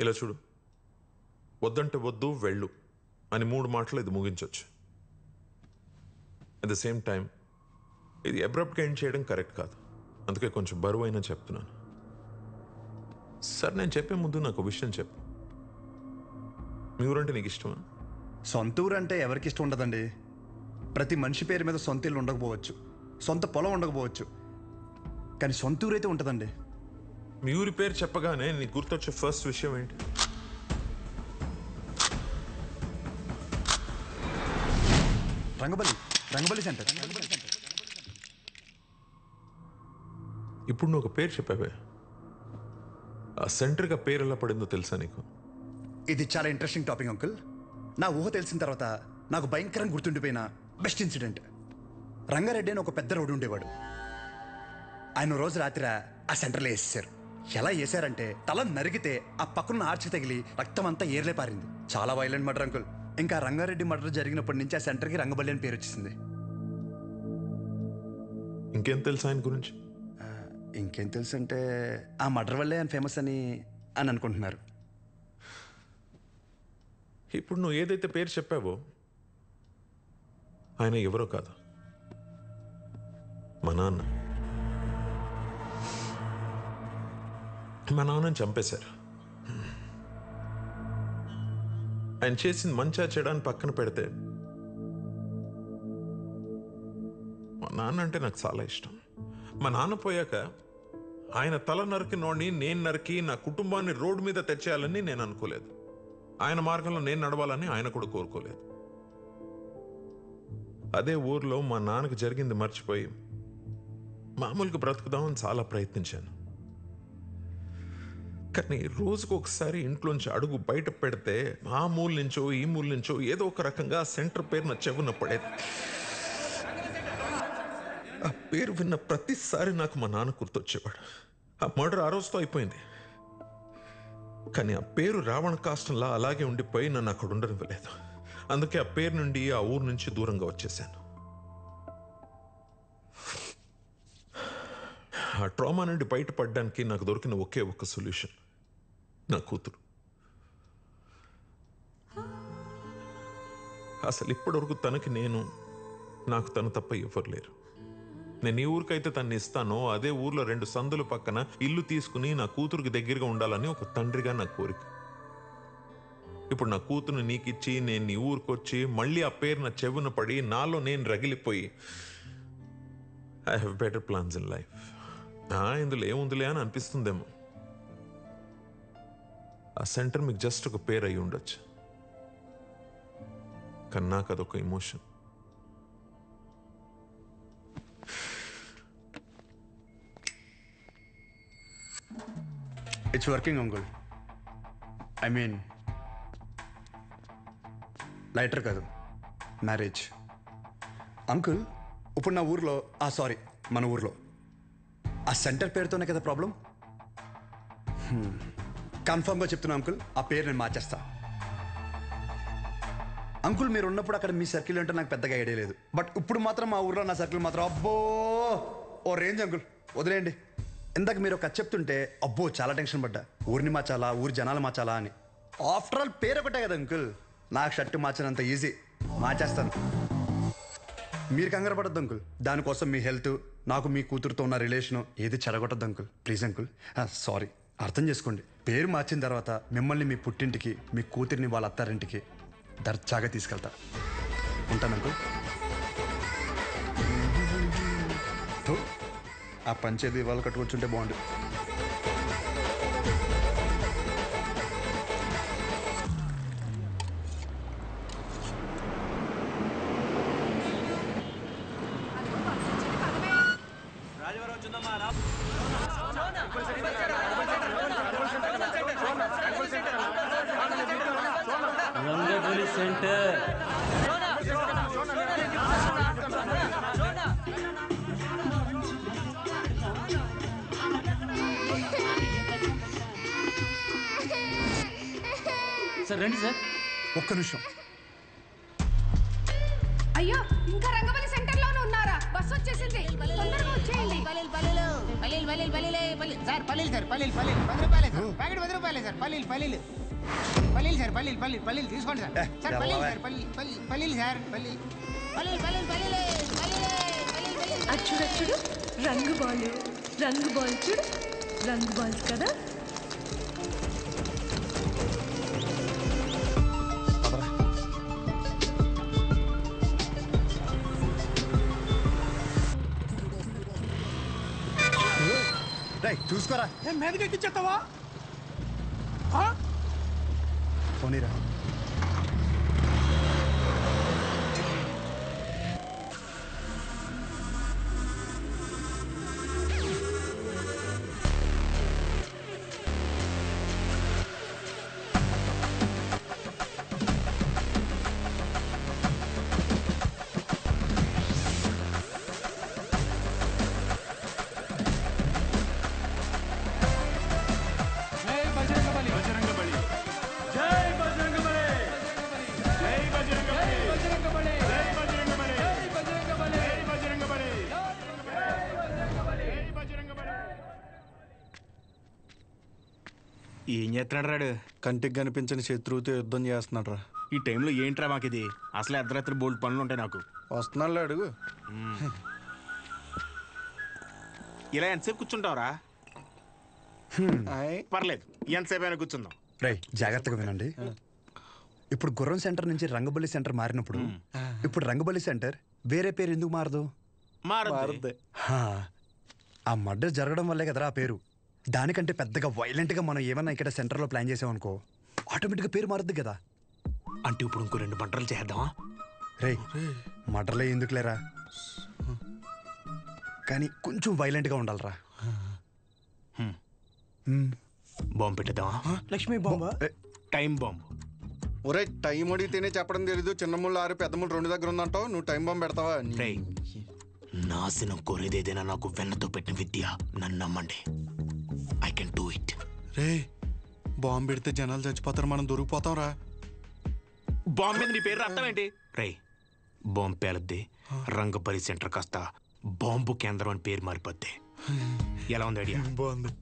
ఇలా చూడు, వద్దంటే వద్దు వెళ్ళు అని 3 మాటలు ఇది ముగించవచ్చు. అట్ ద సేమ్ టైం ఇది అబ్రప్ట్గా ఎండ్ చేయడం కరెక్ట్ కాదు. అందుకే కొంచెం బరువు అయినా చెప్తున్నాను. సార్, నేను చెప్పే ముందు నాకు విషయం చెప్పు. మీ ఊరంటే నీకు ఇష్టమా? సొంత ఊరు అంటే ఎవరికి ఇష్టం ఉండదండి. ప్రతి మనిషి పేరు మీద సొంత ఇల్లు ఉండకపోవచ్చు, సొంత పొలం ఉండకపోవచ్చు, కానీ సొంత ఊరు అయితే ఉంటుందండి. మీ ఊరి పేరు చెప్పగానే నీకు గుర్తొచ్చే ఫస్ట్ విషయం ఏంటి? రంగబలి సెంటర్. ఇప్పుడు నువ్వు ఒక పేరు చెప్పావే, ఆ సెంటర్గా పేరు ఎలా పడిందో తెలుసా నీకు? ఇది చాలా ఇంట్రెస్టింగ్ టాపిక్ అంకుల్. నా ఊహ తెలిసిన తర్వాత నాకు భయంకరంగా గుర్తుండిపోయిన బెస్ట్ ఇన్సిడెంట్. రంగారెడ్డి అని ఒక పెద్ద రోడ్డు ఉండేవాడు. ఆయన రోజు రాత్రి ఆ సెంటర్లో వేసేసారు. ఎలా వేసారంటే తల నరిగితే ఆ పక్కన ఆర్చి తగిలి రక్తం అంతా ఏర్లే పారింది. చాలా వైలెంట్ మర్డర్ అంకుల్. ఇంకా రంగారెడ్డి మర్డర్ జరిగినప్పటి నుంచి ఆ సెంటర్కి రంగబల్లి అని పేరు వచ్చేసింది. ఇంకేం తెలుసా ఆయన గురించి? ఇంకేం తెలుసు అంటే ఆ మర్డర్ వల్లే ఆయన ఫేమస్ అని అనుకుంటున్నారు. ఇప్పుడు నువ్వు ఏదైతే పేరు చెప్పావో ఆయన ఎవరో కాదు, మా నాన్న. మా నాన్నని చంపేశారు. ఆయన చేసింది మంచా చెడాన్ని పక్కన పెడితే మా నాన్న అంటే నాకు చాలా ఇష్టం. మా నాన్న పోయాక ఆయన తల నరికినోడిని నేను నరికి నా కుటుంబాన్ని రోడ్డు మీద తెచ్చేయాలని నేను అనుకోలేదు. ఆయన మార్గంలో నేను నడవాలని ఆయన కూడా కోరుకోలేదు. అదే ఊర్లో మా నాన్నకు జరిగింది మర్చిపోయి మామూలుగా బ్రతుకుదామని చాలా ప్రయత్నించాను. కానీ రోజుకు ఒకసారి ఇంట్లోంచి అడుగు బయట పెడితే ఆ మూల నుంచో ఈ మూల నుంచో ఏదో ఒక రకంగా సెంటర్ పేరు నా చెవున పడేది. ఆ పేరు విన్న ప్రతిసారి నాకు మా నాన్న గుర్తొచ్చేవాడు. ఆ మర్డర్ ఆ రోజుతో అయిపోయింది, కానీ ఆ పేరు రావణ కాష్టంలా అలాగే ఉండిపోయి నన్ను అక్కడ ఉండనివ్వలేదు. అందుకే ఆ పేరు నుండి ఆ ఊరు నుంచి దూరంగా వచ్చేసాను. ఆ ట్రామా నుండి బయటపడడానికి నాకు దొరికిన ఒకే ఒక్క సొల్యూషన్ నా కూతురు. అసలు ఇప్పటివరకు తనకి నాకు తను తప్ప ఎవరు లేరు. నేను ఈ ఊరికైతే తన్ని ఇస్తానో అదే ఊర్లో 2 సందుల పక్కన ఇల్లు తీసుకుని నా కూతురికి దగ్గరగా ఉండాలని ఒక తండ్రిగా నా కోరిక. ఇప్పుడు నా కూతురుని నీకిచ్చి నేను నీ ఊరికొచ్చి మళ్ళీ ఆ పేరు నా చెవున పడి నాలో నేను రగిలిపోయి I have better plans in life. ఇందులో ఏముందిలే అని అనిపిస్తుందేమో. ఆ సెంటర్ మీకు జస్ట్ ఒక పేరు అయి ఉండొచ్చు, కానీ నాకు అదొక emotion. It's working uncle. I mean lighter కాదు, మ్యారేజ్. అంకుల్, ఇప్పుడు నా ఊర్లో సారీ మన ఊర్లో ఆ సెంటర్ పేరుతోనే కదా ప్రాబ్లం. కన్ఫర్మ్గా చెప్తున్నా అంకుల్, ఆ పేరు నేను మార్చేస్తా. అంకుల్, మీరు ఉన్నప్పుడు అక్కడ మీ సర్కిల్ అంటే నాకు పెద్దగా ఐడియా లేదు, బట్ ఇప్పుడు మాత్రం మా ఊర్లో నా సర్కిల్ మాత్రం అబ్బో ఓ రేంజ్ అంకుల్. వదిలేయండి. ఇందాక మీరు ఒక చెప్తుంటే అబ్బో చాలా టెన్షన్ పడ్డా. ఊరిని మార్చాలా, ఊరి జనాలు మార్చాలా అని. ఆఫ్టర్ ఆల్ పేరు ఒకటే కదా అంకుల్. నాకు షర్టు మార్చినంత ఈజీ, మార్చేస్తాను. మీరు కంగారు పడద్దు అంకుల్. దానికోసం మీ హెల్త్, నాకు మీ కూతురుతో ఉన్న రిలేషను ఏది చెడగొట్టద్దు అంకుల్. Please uncle. సారీ, అర్థం చేసుకోండి. పేరు మార్చిన తర్వాత మిమ్మల్ని మీ పుట్టింటికి, మీ కూతురిని వాళ్ళ అత్తారింటికి దర్జాగా తీసుకెళ్తా. ఉంటాను అంకుల్. ఆ పంచేది ఇవాళ కట్టుకొచ్చుంటే బాగుండు. రంగబలి సెంటర్. సార్ రండి సార్. ఒక్క నిమిషం. అయ్యో, ఇంకా రంగబలి సెంటర్ లోనే ఉన్నారా? బస్ వచ్చేసింది, తొందరగా వచ్చేయండి. పల్లీలే పల్లీలు సార్ పల్లీలు సార్ పల్లీలు 10 రూపాయలే సార్ ప్యాకెట్ 10 రూపాయలే సార్ పల్లీలు సార్ పల్లీలు తీసుకోండి సార్ సార్ పల్లీలు సార్ పల్లీలు సార్ పల్లీలు చూడు రంగు బాల్ చూడు రంగు బాల్స్ కదా. చూసుకోరా మీదకి ఎక్కించేస్తావా? పోనీరా. ఏం చేస్తున్నాడు రాడు? కంటికి కనిపించని శత్రువుతో యుద్ధం చేస్తున్నాడు రా. ఈ టైంలో ఏంట్రా మాకు ఇది? అసలు అర్ధరాత్రి బోల్డ్ పనులు ఉంటాయి నాకు. వస్తున్నాడు అడుగు. ఇలా ఎంతసేపు కూర్చుంటావురా? పర్లేదు, ఎంతసేపు అయినా కూర్చుందాం. రేయ్ జాగ్రత్తగా వినండి. ఇప్పుడు గుర్రం సెంటర్ నుంచి రంగబల్లి సెంటర్ మారినప్పుడు ఇప్పుడు రంగబల్లి సెంటర్ వేరే పేరు ఎందుకు మారదు? మారద్దు. ఆ మర్డర్ జరగడం వల్లే కదరా ఆ పేరు. దానికంటే పెద్దగా వైలెంట్గా మనం ఏమన్నా ఇక్కడ సెంటర్లో ప్లాన్ చేసామనుకో ఆటోమేటిక్గా పేరు మారద్దు కదా. అంటే ఇప్పుడు ఇంకో 2 పంటలు చేద్దామా? రేయ్ మర్డర్లే ఎందుకులేరా, కానీ కొంచెం వైలెంట్గా ఉండాలిరా. బాంబు పెట్టేద్దామా? లక్ష్మీ బాంబా? Time bomb. ఒరే టైం అడిగితేనే చెప్పడం తెలీదు. చిన్న ముళ్ళు 6 పెద్ద ముళ్ళు 2 దగ్గర ఉందంటావు. నువ్వు టైం బాంబు పెడతావా? రేయ్, నాశనం కోరేదేదైనా నాకు వెన్నతో పెట్టిన విద్య. నన్ను నమ్మండి, I can do it. Ray bomb పెడితే జనాలు చచ్చిపోతారు, మనం దొరికిపోతాం రా. బాంబు మీద నీ పేరు రాస్తాం ఏంటి? రే బాంబు పేలద్ది, రంగపల్లి సెంటర్ కాస్త బాంబు కేంద్రం అని పేరు మారిపోద్ది. ఎలా ఉంది ఐడియా? బాగుంది.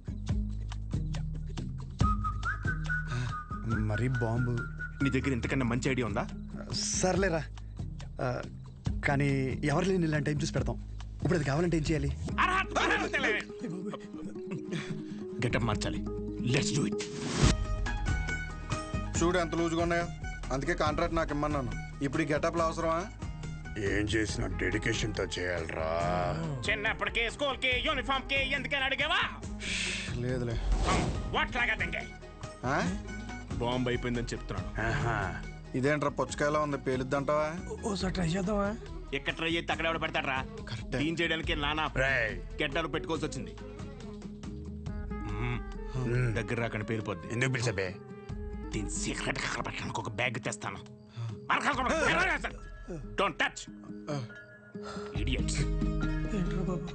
మరి బాంబు నీ దగ్గర ఇంతకన్నా మంచి ఐడియా ఉందా? సర్లేరా, కానీ ఎవరు లేని ఇలాంటి టైం చూసి పెడతాం. ఇప్పుడు అది కావాలంటే ఏం చేయాలి? గెటప్ మార్చాలి. Let's do it. చూడు ఎంత లూజుగా ఉన్నాయో, అందుకే కాంట్రాక్ట్ నాకు ఇమ్మన్నాను. ఇప్పుడు ఈ గెటప్లు అవసరమా? ఏం చేసినా డెడికేషన్తో చేయాలరా. చిన్నప్పటికే స్కూల్ కి యూనిఫామ్ కి ఎందుకని అడిగావా? లేదులే. వాట్ లాగా తంగే బాంబు అయిపోయిందని చెప్తున్నాను. ఇదేంట్రా పుచ్చకాయలా ఉంది, పేలుద్దంటావా? ఓసారి ట్రై చేద్దామా? ఎక్కడ ట్రై చేస్తే అక్కడ ఎవడ పెడతాడ్రా? క్లీన్ చేయడానికి నానా గెడ్డలు పెట్టుకోవాల్సి వచ్చింది. దగ్గర రాకని పేరుపోద్ది. ఎందుకు పిలిచబే? దీని సీక్రెట్ అక్కడ పెట్టడానికి ఒక బ్యాగ్ తెస్తాను. Don't touch idiots. ఏంట్రా బాబు?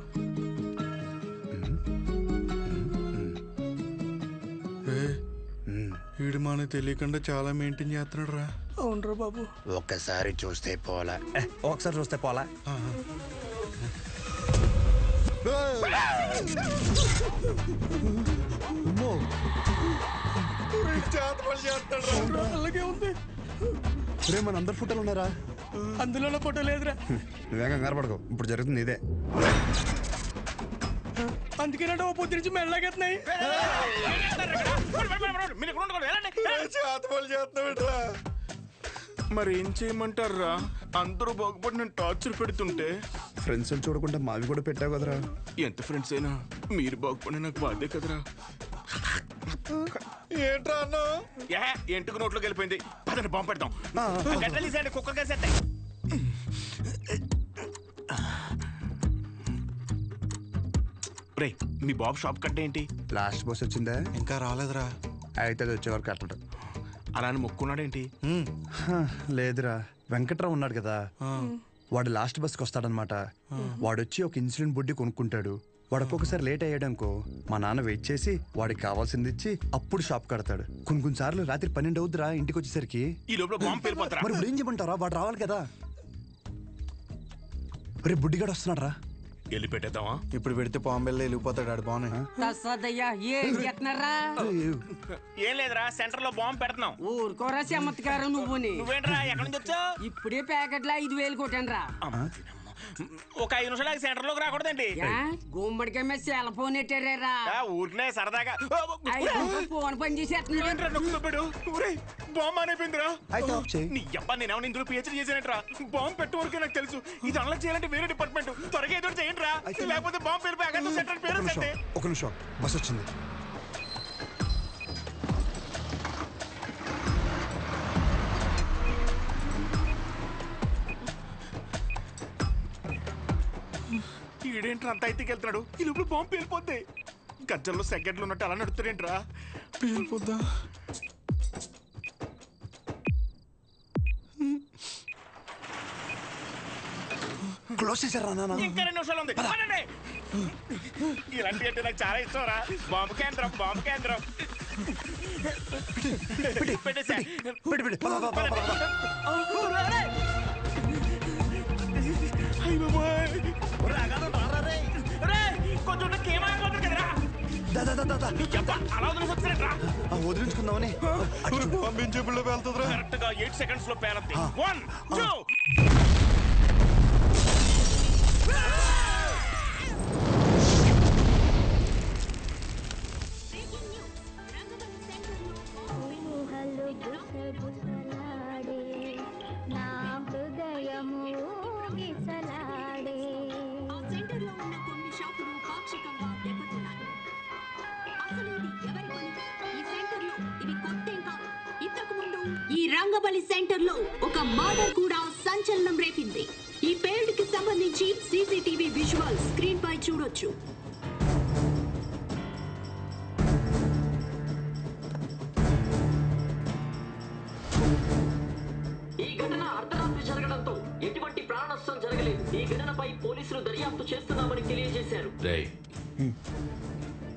వీడు మనకు తెలియకుండా చాలా మెయింటైన్ చేస్తున్నాడు రా. అవునరా బాబు. ఒక్కసారి చూస్తే పోలా, ఒకసారి చూస్తే పోలా. అలాగే ఉంది. రే మన అందరు ఫోటోలు ఉన్నారా? అందులో ఫోటో లేదురా. నువ్వేం కంగారు పడకు, ఇప్పుడు జరుగుతుంది ఇదే. అందుకేనంటే ఓ పొద్దు నుంచి మెల్లగెత్తున్నాయి. మరి ఏం చేయమంటారా? అందరూ బాగుపడి నేను టార్చర్ పెడుతుంటే ఫ్రెండ్స్ చూడకుండా మావి కూడా పెట్టావు కదరా. ఎంత ఫ్రెండ్స్ అయినా మీరు బాగుపడి నాకు బాధే కదరా. ఏంట్రా అన్నా? ఎంటుకు నోట్లోకి వెళ్ళిపోయింది. పదండి బాంబు పెడతాం. గడ్డలీసండి, కుక్క కేసేస్తాయి. రే మీ బాబు షాప్ కట్ట ఏంటి? లాస్ట్ బస్ వచ్చిందా? ఇంకా రాలేదురా. అయితే అది వచ్చే వరకు కట్టడు. అలానే మొక్కున్నాడేంటి? లేదురా, వెంకట్రావు ఉన్నాడు కదా, వాడు లాస్ట్ బస్కి వస్తాడనమాట. వాడొచ్చి ఒక ఇన్సులిన్ బుడ్డి కొనుక్కుంటాడు. వాడు ఒక్కొక్కసారి లేట్ అయ్యాడనుకో మా నాన్న వెయిట్ చేసి వాడికి కావాల్సింది ఇచ్చి అప్పుడు షాప్ కడతాడు. కొన్ని సార్లు రాత్రి 12 అవుద్దిరా ఇంటికి వచ్చేసరికి. ఈ లోపల బాంబు పేలిపోతారా? మరి ఇప్పుడు ఏం చెప్పంటారా? వాడు రావాలి కదా. రేపు బుడ్డిగాడు వస్తున్నాడు రా. వెళ్ళి పెట్టేద్దామా? ఇప్పుడు పెడితే పాంబెల్లో వెళ్ళిపోతాడు ఆడు బాగున్నాయి. ఏం లేదురా, సెంటర్ లో బాంబు పెడుతున్నాం. ఊరుకోరా చమత్కారం నువ్వుని. నువ్వేంట్రా ఎక్కడి నుంచి వచ్చావు? ఇప్పుడే ప్యాకెట్లో 5,000 కొట్టాను రా. ఒక 5 నిమిషాలు సెంటర్ లోకి రాకూడదండి. గుమ్మడికాయ మీద సెల్ ఫోన్ ఎట్టారా? ఊరినే సరదాగా ఫోన్ పని చేసేస్తున్నాడు. బాంబు అయిపోయిందిరా. అయితే ఆఫ్ చేయి. నీ అబ్బా నేనేమో ఇందులో పిహెచ్డీ చేశానంటరా. బాంబు పెట్టే వరకే నాకు తెలుసు. ఇది అన్లాక్ చేయాలంటే వేరే డిపార్ట్మెంట్. త్వరగా ఏదో చేయండి రా, లేకపోతే బాంబు పేరు అక్కడ సెంటర్ పేరు అంటే. ఒక నిమిషం బస్ వచ్చింది. ఈడేంట్రా అంత అయితే వెళ్తున్నాడు? ఈ లోపల బాంబు పేలిపోద్ది. గజ్జల్లో సెకండ్లు ఉన్నట్టు అలా నడుతాడేంట్రా? పేలిపోద్దా? క్లోజ్ చేశారా నాన్న? ఇంకా 2 నిమిషాలు ఉంది. పదండి. ఇలాంటి అంటే నాకు చాలా ఇష్టం రా. బాంబు కేంద్రం, బాంబు కేంద్రం. పెట్టేసా. పెట్టి పద, పద, పద, పద, పద. కొంచెం కేమాయిపోతుంది కదరా. దా, దా, దా, దా, దా. అలా వదిలేసి వచ్చారా? వదిలించుకుందామని. పంపించేపుల్లో వెళ్తుందిరా. కరెక్ట్ గా 8 seconds లో పేరంతి. 1 2 ఈ రంగబలి సెంటర్ లో ఒక మర్డర్ కూడా సంచలనం రేపింది. ఈ పేల్డ్ కి సంబంధించి సీసీటీవీ విజువల్ స్క్రీన్ పై చూడొచ్చు. ఈ ఘటన అర్ధరాత్రి జరగడంతో ఎటువంటి ప్రాణ నష్టం జరగలేదు. ఈ ఘటనపై పోలీసులు దర్యాప్తు చేస్తున్నామని తెలియజేశారు.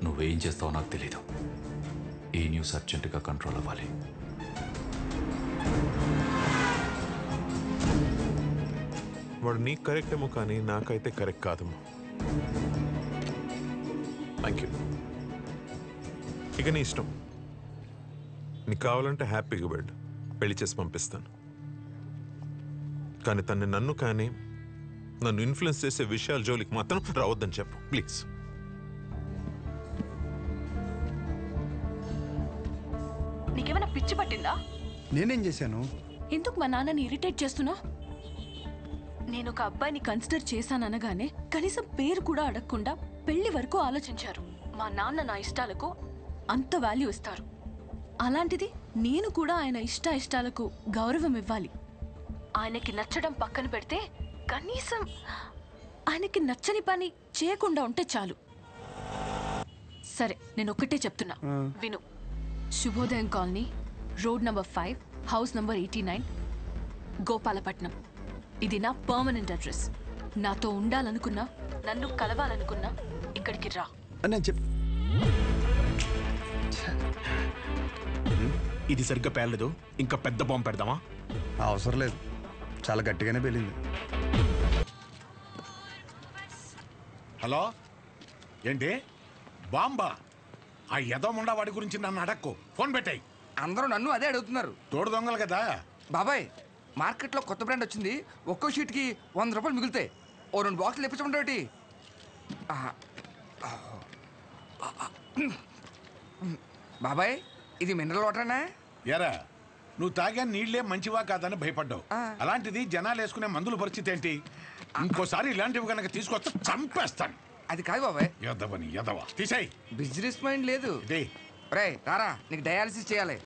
నువ్వేం చేస్తావో నాకు తెలీదు. ఈ న్యూస్ అర్జెంటుగా కంట్రోల్ అవ్వాలి. వాడు నీకు కరెక్ట్ ఏమో కానీ నాకైతే కరెక్ట్ కాదేమో. Thank you. ఇక నీ ఇష్టం. నీకు కావాలంటే హ్యాపీగా వెళ్ళు, పెళ్లి చేసి పంపిస్తాను. కానీ తన్ని నన్ను కానీ నన్ను ఇన్ఫ్లుయెన్స్ చేసే విషయాల జోలికి మాత్రం రావద్దని చెప్పు ప్లీజ్. నీకేమైనా పిచ్చి పట్టిందా? నేనేం చేశాను? ఎందుకు మా నాన్నని ఇరిటేట్ చేస్తున్నా? నేను ఒక అబ్బాయిని కన్సిడర్ చేశాననగానే కనీసం పేరు కూడా అడగకుండా పెళ్లి వరకు ఆలోచించారు. మా నాన్న నా ఇష్టాలకు అంత వాల్యూ ఇస్తారు. అలాంటిది నేను కూడా ఆయన ఇష్టాలకు గౌరవం ఇవ్వాలి. ఆయనకి నచ్చడం పక్కన పెడితే కనీసం ఆయనకి నచ్చని పని చేయకుండా ఉంటే చాలు. సరే, నేను ఒక్కటే చెప్తున్నా, విను. శుభోదయం colony, road number 5, house number 89, Gopalapatnam. ఇది నా పర్మనెంట్ అడ్రస్. నాతో ఉండాలనుకున్నా, నన్ను కలవాలనుకున్నా ఇక్కడికి రా. ఇది సరిగ్గా పేర్లేదు. ఇంకా పెద్ద బాంబు పెడదామా? అవసరం లేదు, చాలా గట్టిగానే పేలింది. హలో, ఏంటి బాంబా? ఆ యదోముండా వాడి గురించి నన్ను అడక్కు. ఫోన్ పెట్టాయి. అందరూ నన్ను అదే అడుగుతున్నారు. తోడు దొంగలు కదా బాబాయ్. మార్కెట్లో కొత్త బ్రాండ్ వచ్చింది. ఒక్కో షీట్కి 100 రూపాయలు మిగులుతాయి. ఓ 2 బాక్సులు తెప్పించమంటే. బాబాయ్, ఇది మినరల్ వాటరేనా? ఎరా, నువ్వు తాగా నీళ్లే మంచివా కాదని భయపడ్డావు. అలాంటిది జనాలు వేసుకునే మందుల పరిస్థితి ఏంటి? ఇంకోసారి ఇలాంటివి కనుక తీసుకొస్తే చంపేస్తాను. అది కాదు బాబాయ్. ఎదవని ఎదవా తీసాయి. బిజినెస్ మైండ్ లేదు. రే రారా, నీకు డయాలసిస్ చేయాలి.